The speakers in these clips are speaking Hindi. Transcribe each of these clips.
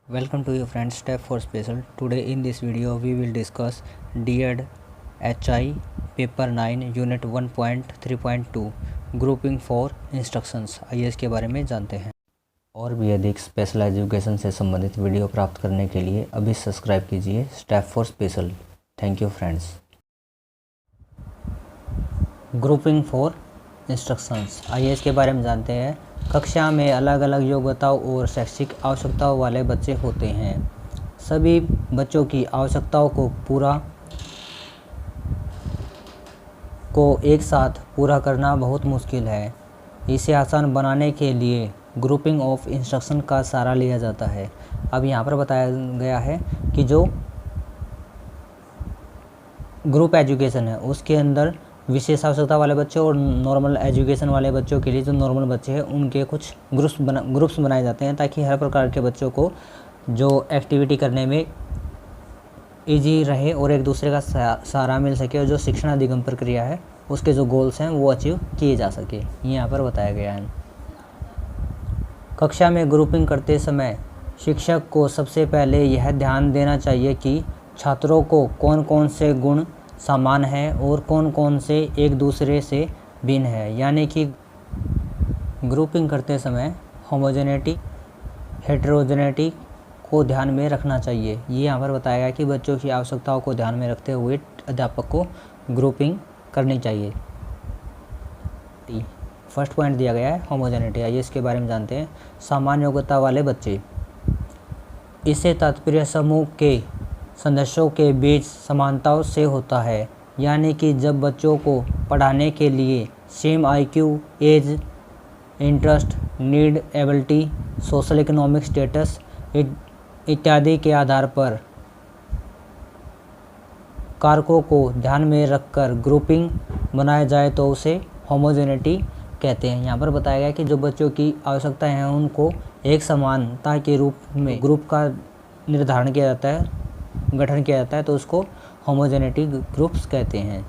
Welcome to your friends Step for Special. Today in this video we will discuss DED HI Paper 9 Unit 1.3.2 Grouping for Instructions। आइए इसके बारे में जानते हैं। और भी अधिक स्पेशल एजुकेशन से संबंधित वीडियो प्राप्त करने के लिए अभी सब्सक्राइब कीजिए step for special. Thank you friends. Grouping for instructions, आइए इसके बारे में जानते हैं। कक्षा में अलग अलग योग्यताओं और शैक्षिक आवश्यकताओं वाले बच्चे होते हैं। सभी बच्चों की आवश्यकताओं को एक साथ पूरा करना बहुत मुश्किल है। इसे आसान बनाने के लिए ग्रुपिंग ऑफ इंस्ट्रक्शन का सहारा लिया जाता है। अब यहाँ पर बताया गया है कि जो ग्रुप एजुकेशन है उसके अंदर विशेष आवश्यकता वाले बच्चे और नॉर्मल एजुकेशन वाले बच्चों के लिए जो नॉर्मल बच्चे हैं उनके कुछ ग्रुप्स बनाए जाते हैं, ताकि हर प्रकार के बच्चों को जो एक्टिविटी करने में इजी रहे और एक दूसरे का सहारा मिल सके और जो शिक्षण अधिगम प्रक्रिया है उसके जो गोल्स हैं वो अचीव किए जा सके, ये यहाँ पर बताया गया है। कक्षा में ग्रुपिंग करते समय शिक्षक को सबसे पहले यह ध्यान देना चाहिए कि छात्रों को कौन कौन से गुण समान है और कौन कौन से एक दूसरे से भिन्न है। यानी कि ग्रुपिंग करते समय होमोजेनिटी हेटेरोजेनिटी को ध्यान में रखना चाहिए। ये यहाँ पर बताया गया कि बच्चों की आवश्यकताओं को ध्यान में रखते हुए अध्यापक को ग्रुपिंग करनी चाहिए। फर्स्ट पॉइंट दिया गया है होमोजेनिटी। आइए इसके बारे में जानते हैं। सामान्य योग्यता वाले बच्चे, इससे तात्पर्य समूह के सदस्यों के बीच समानताओं से होता है। यानी कि जब बच्चों को पढ़ाने के लिए same IQ, age, interest, need, ability, social economic status इत्यादि के आधार पर कारकों को ध्यान में रखकर ग्रुपिंग बनाया जाए तो उसे होमोजेनिटी कहते हैं। यहाँ पर बताया गया कि जो बच्चों की आवश्यकताएं हैं उनको एक समानता के रूप में ग्रुप का निर्धारण किया जाता है, गठन किया जाता है, तो उसको होमोजेनिटी ग्रुप्स कहते हैं।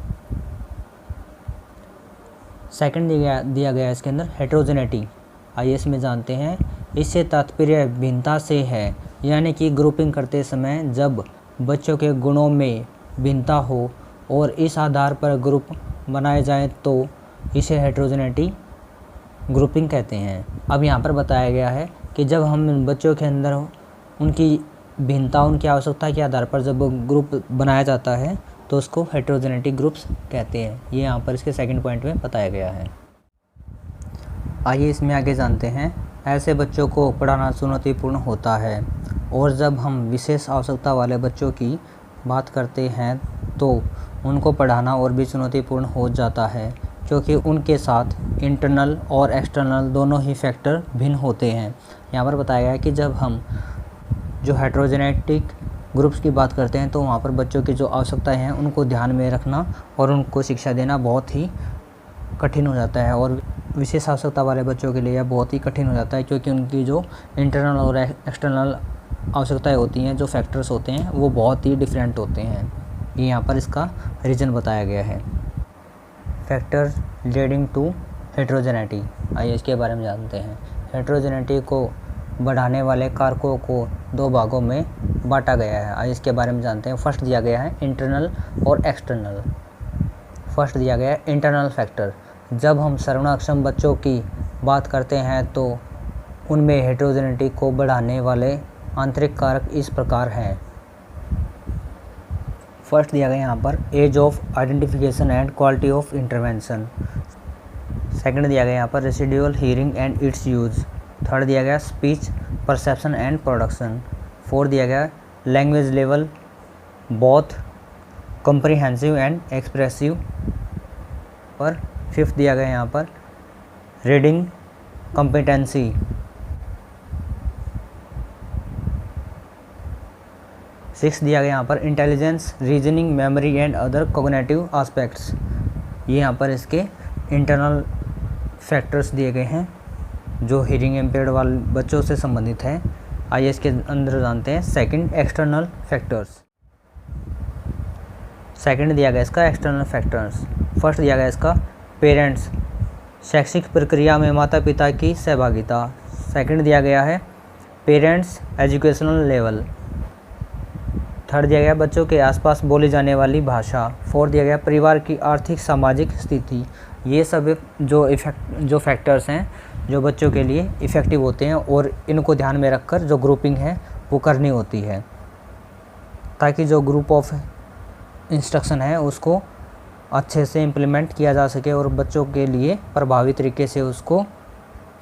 सेकंड दिया गया है इसके अंदर हेटेरोजेनिटी। आइए इसमें जानते हैं। इससे तात्पर्य भिन्नता से है। यानी कि ग्रुपिंग करते समय जब बच्चों के गुणों में भिन्नता हो और इस आधार पर ग्रुप बनाए जाएं तो इसे हेटेरोजेनिटी ग्रुपिंग कहते हैं। अब यहाँ पर बताया गया है कि जब हम बच्चों के अंदर उनकी भिन्नता, उनकी आवश्यकता के आधार पर जब ग्रुप बनाया जाता है तो उसको हेटेरोजेनिटी ग्रुप्स कहते हैं। ये यहाँ पर इसके सेकंड पॉइंट में बताया गया है। आइए इसमें आगे जानते हैं। ऐसे बच्चों को पढ़ाना चुनौतीपूर्ण होता है, और जब हम विशेष आवश्यकता वाले बच्चों की बात करते हैं तो उनको पढ़ाना और भी चुनौतीपूर्ण हो जाता है, क्योंकि उनके साथ इंटरनल और एक्सटर्नल दोनों ही फैक्टर भिन्न होते हैं। यहाँ पर बताया गया है कि जब हम जो हेटेरोजेनेटिक ग्रुप्स की बात करते हैं तो वहाँ पर बच्चों की जो आवश्यकताएं हैं उनको ध्यान में रखना और उनको शिक्षा देना बहुत ही कठिन हो जाता है, और विशेष आवश्यकता वाले बच्चों के लिए यह बहुत ही कठिन हो जाता है, क्योंकि उनकी जो इंटरनल और एक्सटर्नल आवश्यकताएं होती हैं, जो फैक्टर्स होते हैं वो बहुत ही डिफरेंट होते हैं। ये यहाँ पर इसका रीज़न बताया गया है। Factors leading to heterogeneity. आइए इसके बारे में जानते हैं। हेटेरोजेनिटी को बढ़ाने वाले कारकों को दो भागों में बांटा गया है। आइए इसके बारे में जानते हैं। फर्स्ट दिया गया है इंटरनल और एक्सटर्नल। फर्स्ट दिया गया है इंटरनल फैक्टर। जब हम श्रवणाक्षम बच्चों की बात करते हैं तो उनमें हेटेरोजेनिटी को बढ़ाने वाले आंतरिक कारक इस प्रकार हैं। फर्स्ट दिया गया यहाँ पर age of identification and quality of intervention. Second दिया गया यहाँ पर residual hearing and its use. Third दिया गया speech perception and production. Fourth दिया गया language level both comprehensive and expressive. पर फिफ्थ दिया गया यहाँ पर रीडिंग कॉम्पिटेंसी। सिक्स दिया गया यहाँ पर intelligence, reasoning, memory and other cognitive aspects. ये यहाँ पर इसके इंटरनल फैक्टर्स दिए गए हैं जो हीयरिंग इम्पेयर्ड वाले बच्चों से संबंधित हैं। आइए इसके अंदर जानते हैं सेकंड एक्सटर्नल फैक्टर्स। सेकंड दिया गया इसका एक्सटर्नल फैक्टर्स। फर्स्ट दिया गया इसका पेरेंट्स, शैक्षिक प्रक्रिया में माता पिता की सहभागिता। सेकंड दिया गया है पेरेंट्स एजुकेशनल लेवल। थर्ड दिया गया बच्चों के आसपास बोली जाने वाली भाषा। फोर्थ दिया गया परिवार की आर्थिक सामाजिक स्थिति। ये सब जो फैक्टर्स हैं जो बच्चों के लिए इफ़ेक्टिव होते हैं और इनको ध्यान में रखकर जो ग्रुपिंग है वो करनी होती है, ताकि जो ग्रुप ऑफ इंस्ट्रक्शन है उसको अच्छे से इम्प्लीमेंट किया जा सके और बच्चों के लिए प्रभावी तरीके से उसको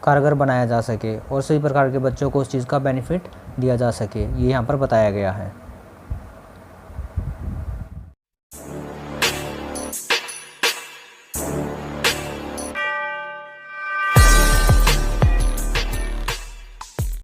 कारगर बनाया जा सके और सभी प्रकार के बच्चों को उस चीज़ का बेनिफिट दिया जा सके। ये यहाँ पर बताया गया है।